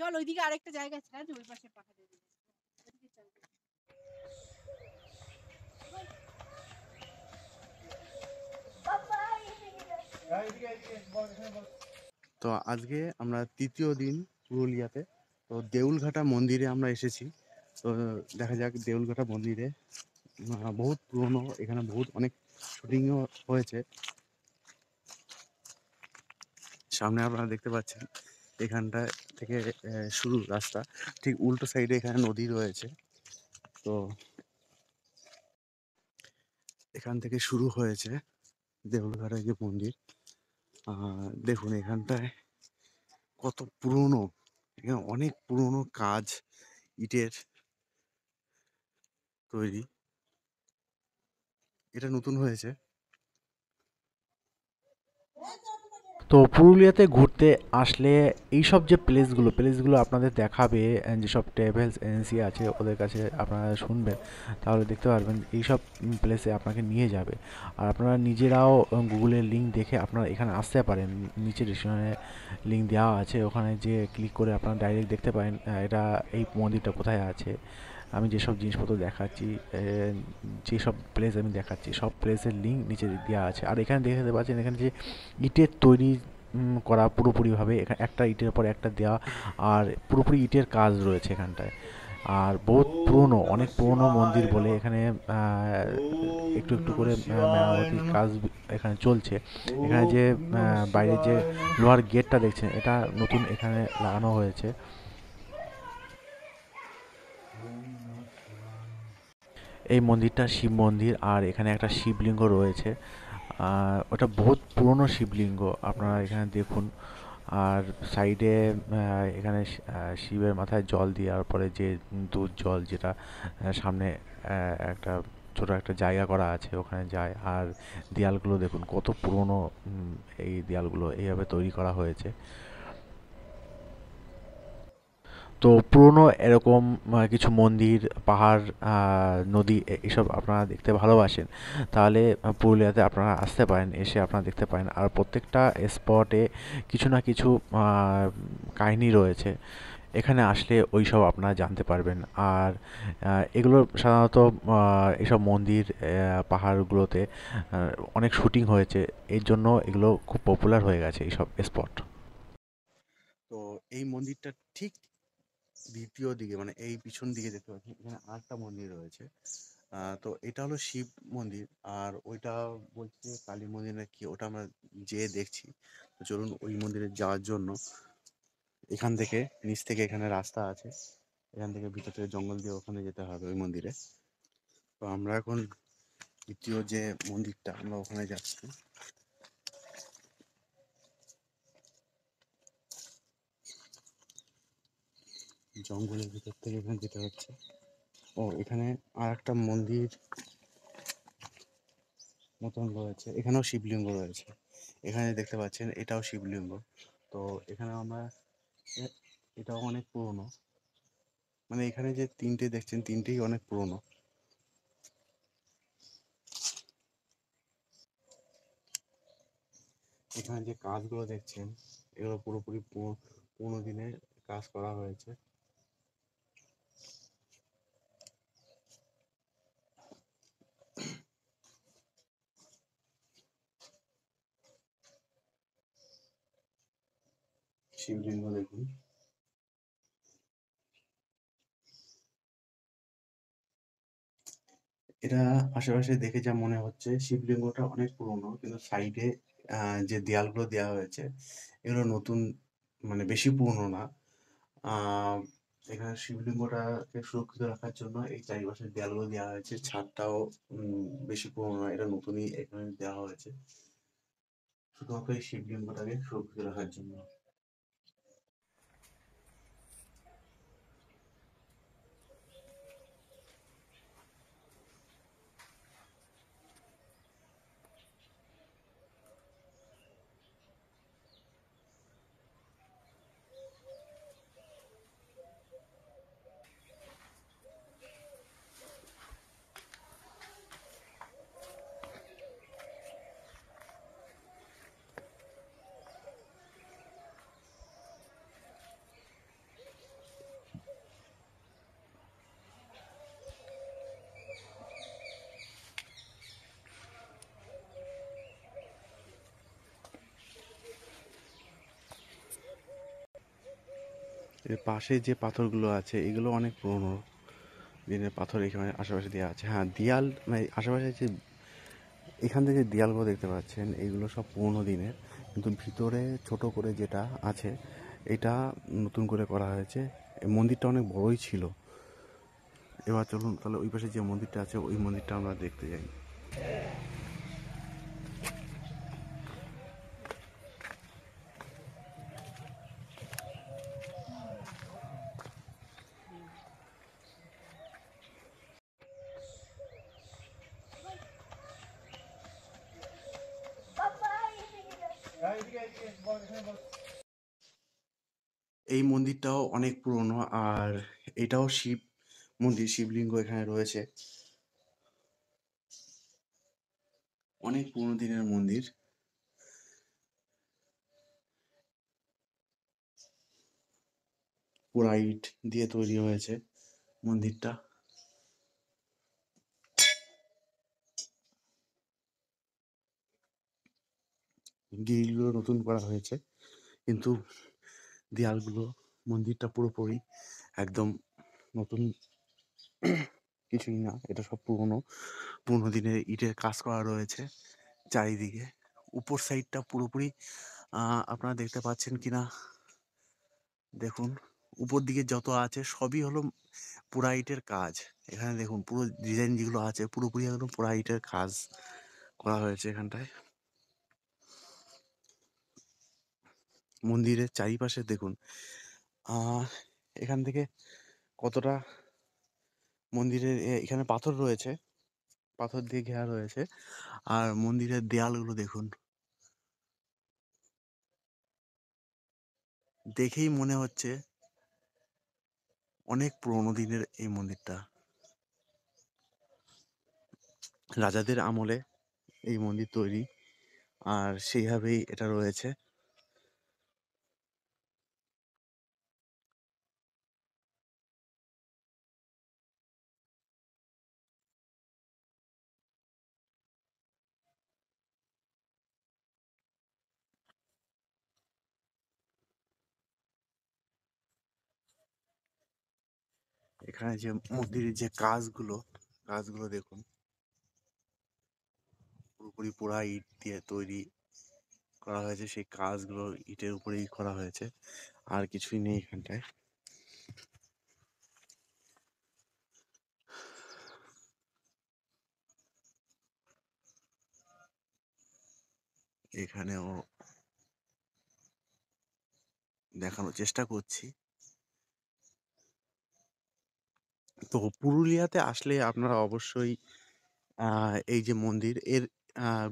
চল ওইদিকে আরেকটা জায়গা আছে, হ্যাঁ ওই পাশে পাহাড়ে তো আজকে আমরা তৃতীয় দিন পুরুলিয়াতে। তো দেউলঘাটা মন্দিরে আমরা এসেছি। তো দেখা যাক দেউলঘাটা মন্দিরে বহুত পুরনো, এখানে বহুত অনেক শুটিংও হয়েছে। সামনে আপনারা দেখতে পাচ্ছেন এখানটা থেকে শুরু রাস্তা, ঠিক উল্টো সাইডে এখানে নদী রয়েছে। তো এখান থেকে শুরু হয়েছে দেউলঘাটার যে মন্দির। দেখুন এখানটায় কত পুরনো, এখানে অনেক পুরনো কাজ, ইটের তৈরি। এটা নতুন হয়েছে। তো পুরুলিয়াতে ঘুরতে আসলে এইসব যে প্লেসগুলো আপনাদের দেখাবে, যেসব ট্রাভেলস এজেন্সি আছে ওদের কাছে আপনারা শুনবেন, তাহলে দেখতে পারবেন এইসব প্লেসে আপনাকে নিয়ে যাবে। আর আপনারা নিজেরাও গুগলের লিঙ্ক দেখে আপনারা এখানে আসতে পারেন। নিচে ডিসক্রিপশনে লিঙ্ক দেওয়া আছে, ওখানে যে ক্লিক করে আপনারা ডাইরেক্ট দেখতে পারেন এটা এই মন্দিরটা কোথায় আছে। আমি যেসব জিনিসপত্র দেখাচ্ছি, যেসব প্লেস আমি দেখাচ্ছি, সব প্লেসের লিঙ্ক নিচে দেওয়া আছে। আর এখানে দেখতে পাচ্ছেন এখানে যে ইটের তৈরি করা পুরোপুরিভাবে, এখানে একটা ইটের পর একটা দেওয়া, আর পুরোপুরি ইটের কাজ রয়েছে এখানটায়। আর বহুত পুরনো, অনেক পুরনো মন্দির বলে এখানে একটু একটু করে মেরামতির কাজ এখানে চলছে। এখানে যে বাইরে যে লোহার গেটটা দেখছেন, এটা নতুন এখানে লাগানো হয়েছে। এই মন্দিরটা শিব মন্দির, আর এখানে একটা শিবলিঙ্গ রয়েছে। ওটা বহুত পুরনো শিবলিঙ্গ, আপনারা এখানে দেখুন। আর সাইডে এখানে শিবের মাথায় জল দেওয়ার পরে যে দুধ জল, যেটা সামনে একটা ছোট একটা জায়গা করা আছে, ওখানে যায়। আর দেয়ালগুলো দেখুন কত পুরনো, এই দেয়ালগুলো এইভাবে তৈরি করা হয়েছে। তো পুরনো এরকম কিছু মন্দির, পাহাড়, নদী এসব আপনারা দেখতে ভালোবাসেন, তাহলে পুরুলিয়াতে আপনারা আসতে পারেন, এসে আপনারা দেখতে পারেন। আর প্রত্যেকটা স্পটে কিছু না কিছু কাহিনী রয়েছে, এখানে আসলে ওই সব আপনারা জানতে পারবেন। আর এগুলো সাধারণত এইসব মন্দির, পাহাড়গুলোতে অনেক শুটিং হয়েছে, এর জন্য এগুলো খুব পপুলার হয়ে গেছে এইসব স্পট। তো এই মন্দিরটা ঠিক দ্বিতীয় দিকে, মানে এই পিছন দিকে দেখতে পাচ্ছেন এখানে আরেকটা মন্দির রয়েছে। তো এটা হলো শিব মন্দির, আর ওইটা বলছে কালী মন্দির না কি, ওটা আমরা যেয়ে দেখছি। তো চলুন ওই মন্দিরে যাওয়ার জন্য এখান থেকে, নিচ থেকে এখানে রাস্তা আছে, এখান থেকে ভিতর থেকে জঙ্গল দিয়ে ওখানে যেতে হবে ওই মন্দিরে। তো আমরা এখন দ্বিতীয় যে মন্দিরটা, আমরা ওখানে যাচ্ছি। জঙ্গলের ভিতর থেকে এখানে যেতে হচ্ছে। ও এখানে আর একটা মন্দির মতন রয়েছে, এখানেও শিবলিঙ্গ রয়েছে। এখানে দেখতে পাচ্ছেন এটাও শিবলিঙ্গ। তো এখানে আমরা এটাও অনেক পুরনো, মানে এখানে যে তিনটে দেখছেন তিনটেই অনেক পুরনো। এখানে যে কাজগুলো দেখছেন এগুলো পুরোপুরি পুরোনো দিনের কাজ করা হয়েছে। শিবলিঙ্গ দেখুন। এটা আশেপাশে দেখে যা মনে হচ্ছে শিবলিঙ্গটা অনেক পুরনো, কিন্তু সাইডে যে দেয়ালগুলো দেওয়া হয়েছে এগুলো নতুন, মানে বেশি পুরনো না। আহ এখানে শিবলিঙ্গটাকে সুরক্ষিত রাখার জন্য এই চারিপাশের দেয়ালগুলো দেওয়া হয়েছে। ছাদটাও বেশি পুরনো না, এটা নতুনই এখানে দেওয়া হয়েছে শুধুমাত্র এই শিবলিঙ্গটাকে সুরক্ষিত রাখার জন্য। এর পাশে যে পাথরগুলো আছে এগুলো অনেক পুরনো দিনের পাথর এখানে আশেপাশে দেওয়া আছে। হ্যাঁ, দেয়াল মানে আশেপাশে যে এখান থেকে দেয়ালগুলো দেখতে পাচ্ছেন এইগুলো সব পুরনো দিনের, কিন্তু ভিতরে ছোট করে যেটা আছে এটা নতুন করে করা হয়েছে। এই মন্দিরটা অনেক বড়ই ছিল। এবার চলুন তাহলে ওই পাশে যে মন্দিরটা আছে ওই মন্দিরটা আমরা দেখতে যাই। এই মন্দিরটাও অনেক পুরনো, আর এটাও শিব মন্দির, শিবলিঙ্গ এখানে রয়েছে। অনেক পুরনো দিনের মন্দির। পুরা ইট দিয়ে তৈরি হয়েছে মন্দিরটা। গ্রিলগুলো নতুন করা হয়েছে, কিন্তু দেয়ালগুলো, মন্দিরটা পুরোপুরি একদম নতুন কিছুই না। এটা সব পুরোনো দিনের ইটের কাজ করা রয়েছে চারিদিকে। উপর সাইডটা পুরোপুরি আপনারা দেখতে পাচ্ছেন কিনা দেখুন। উপর দিকে যত আছে সবই হলো পোড়া ইটের কাজ। এখানে দেখুন পুরো ডিজাইন যেগুলো আছে পুরোপুরি একদম পোড়া ইটের কাজ করা হয়েছে এখানটায়। মন্দিরের চারিপাশে দেখুন এখান থেকে কতটা মন্দিরের এখানে পাথর রয়েছে, পাথর দিয়ে ঘেরা রয়েছে। আর মন্দিরের দেয়ালগুলো দেখুন, দেখেই মনে হচ্ছে অনেক পুরোনো দিনের এই মন্দিরটা। রাজাদের আমলে এই মন্দির তৈরি, আর সেইভাবেই এটা রয়েছে। এখানে যে মন্দিরের যে কাজগুলো দেখুন, পুরোপুরি পোড়া ইট দিয়ে তৈরি করা হয়েছে। সেই কাজগুলো ইটের উপরেই করা হয়েছে, আর কিছুই নেই এখানটায়। এখানেও দেখানোর চেষ্টা করছি। তো পুরুলিয়াতে আসলে আপনারা অবশ্যই এই যে মন্দির এর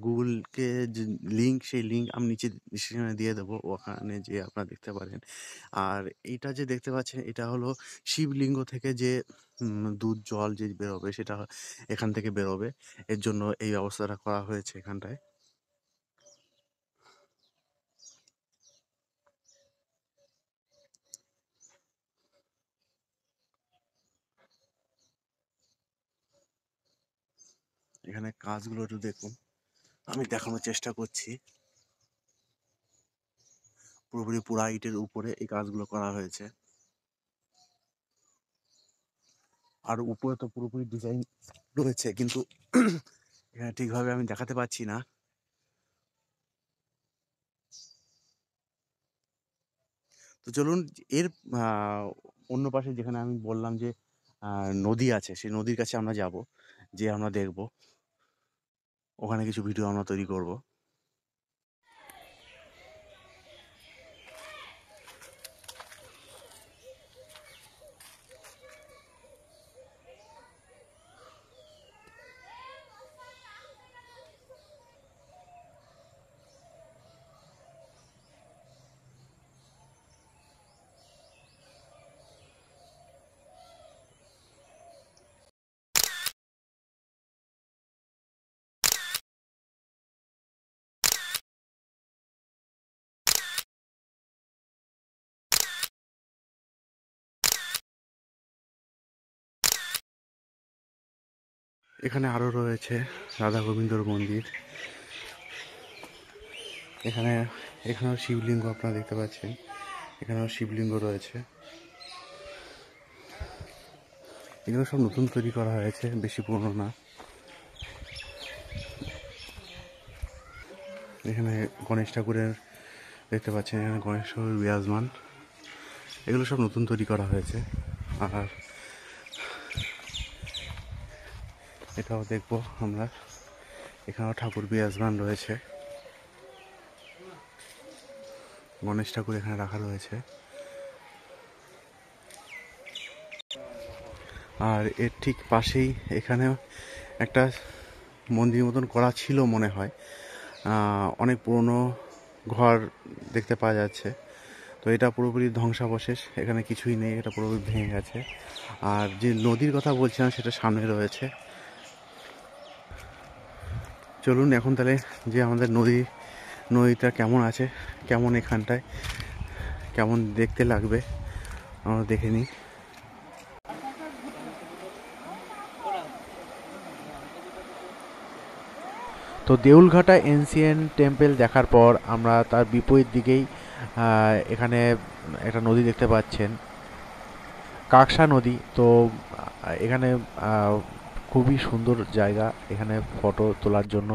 গুগলকে যে লিঙ্ক, সেই লিঙ্ক আমি নিচে ডিসক্রিপশনে দিয়ে দেবো, ওখানে যে আপনারা দেখতে পারেন। আর এইটা যে দেখতে পাচ্ছেন এটা হলো শিবলিঙ্গ থেকে যে দুধ জল যে বেরোবে সেটা এখান থেকে বেরোবে। এর জন্য এই ব্যবস্থাটা করা হয়েছে এখানটায়। এখানে কাজগুলো একটু দেখুন, আমি দেখানোর চেষ্টা করছি। পুরোপুরি পোড়া ইটের উপরে এই কাজগুলো করা হয়েছে, আর উপরে তো পুরোপুরি ডিজাইন রয়েছে, কিন্তু এখানে ঠিকভাবে আমি দেখাতে পারছি না। তো চলুন এর অন্য পাশে যেখানে আমি বললাম যে নদী আছে, সেই নদীর কাছে আমরা যাব, যে আমরা দেখব, ওখানে কিছু ভিডিও আমরা তৈরি করব। এখানে আরও রয়েছে রাধা গোবিন্দর মন্দির। এখানেও শিবলিঙ্গ আপনারা দেখতে পাচ্ছেন, এখানেও শিবলিঙ্গ রয়েছে। এগুলো সব নতুন তৈরি করা হয়েছে, বেশি পুরনো না। এখানে গণেশ ঠাকুরের দেখতে পাচ্ছেন, এখানে গণেশ ঠাকুর বিরাজমান। এগুলো সব নতুন তৈরি করা হয়েছে। আর এটাও দেখবো আমরা, এখানেও ঠাকুর বিরাজমান রয়েছে, গণেশ ঠাকুর এখানে রাখা রয়েছে। আর এর ঠিক পাশেই এখানেও একটা মন্দির মতন করা ছিল মনে হয়, অনেক পুরনো ঘর দেখতে পাওয়া যাচ্ছে। তো এটা পুরোপুরি ধ্বংসাবশেষ, এখানে কিছুই নেই, এটা পুরোপুরি ভেঙে গেছে। আর যে নদীর কথা বলছিলাম সেটা সামনে রয়েছে। চলুন এখন তাহলে যে আমাদের নদীটা কেমন আছে, কেমন এখানটায় কেমন দেখতে লাগবে আমরা দেখে নিই। তো দেউলঘাটা এনসিয়েন্ট টেম্পল দেখার পর আমরা তার বিপরীত দিকেই এখানে একটা নদী দেখতে পাচ্ছেন, কাকসা নদী। তো এখানে খুবই সুন্দর জায়গা, এখানে ফটো তোলার জন্য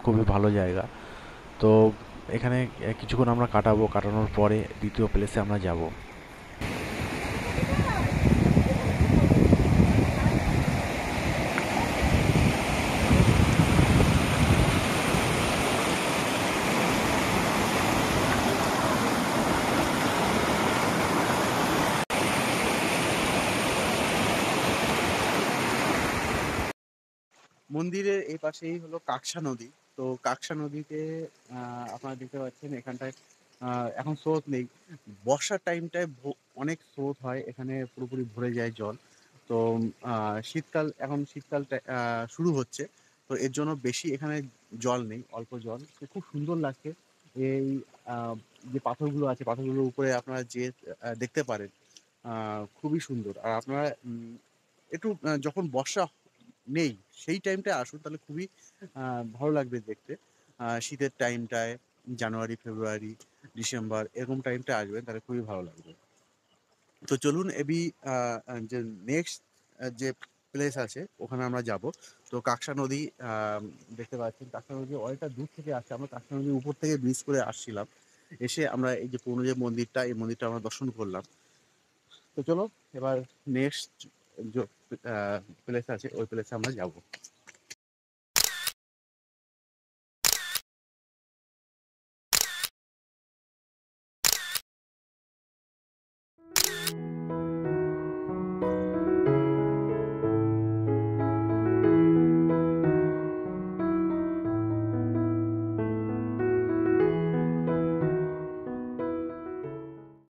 খুবই ভালো জায়গা। তো এখানে কিছুক্ষণ আমরা কাটাবো, কাটানোর পরে দ্বিতীয় প্লেসে আমরা যাব। মন্দিরের এই পাশেই হলো কাকসা নদী। তো কাকসা নদীতে আপনারা দেখতে পাচ্ছেন এখানটায় এখন স্রোত নেই। বর্ষার টাইমটায় অনেক স্রোত হয়, এখানে পুরোপুরি ভরে যায় জল। তো এখন শীতকালটা শুরু হচ্ছে, তো এর জন্য বেশি এখানে জল নেই, অল্প জল। তো খুব সুন্দর লাগছে। এই আহ, যে পাথরগুলো আছে, পাথরগুলোর উপরে আপনারা যে দেখতে পারেন, খুবই সুন্দর। আর আপনারা একটু যখন বর্ষা নেই সেই টাইমটায় আসুন, তাহলে খুবই ভালো লাগবে দেখতে। শীতের টাইমটায় জানুয়ারি, ফেব্রুয়ারি, ডিসেম্বর এরকম টাইমটায় আসবেন, তাহলে খুবই ভালো লাগবে। তো চলুন যে নেক্সট যে প্লেস আছে ওখানে আমরা যাব। তো কাকসা নদী দেখতে পাচ্ছেন, কাকসা নদী অনেকটা দূর থেকে আসছে। আমরা কাকসা নদীর উপর থেকে ব্রিজ করে আসছিলাম, এসে আমরা এই যে পুরনো যে মন্দিরটা, এই মন্দিরটা আমরা দর্শন করলাম। তো চলো এবার নেক্সট যে প্লেস আছে ওই প্লেসে আমরা যাব।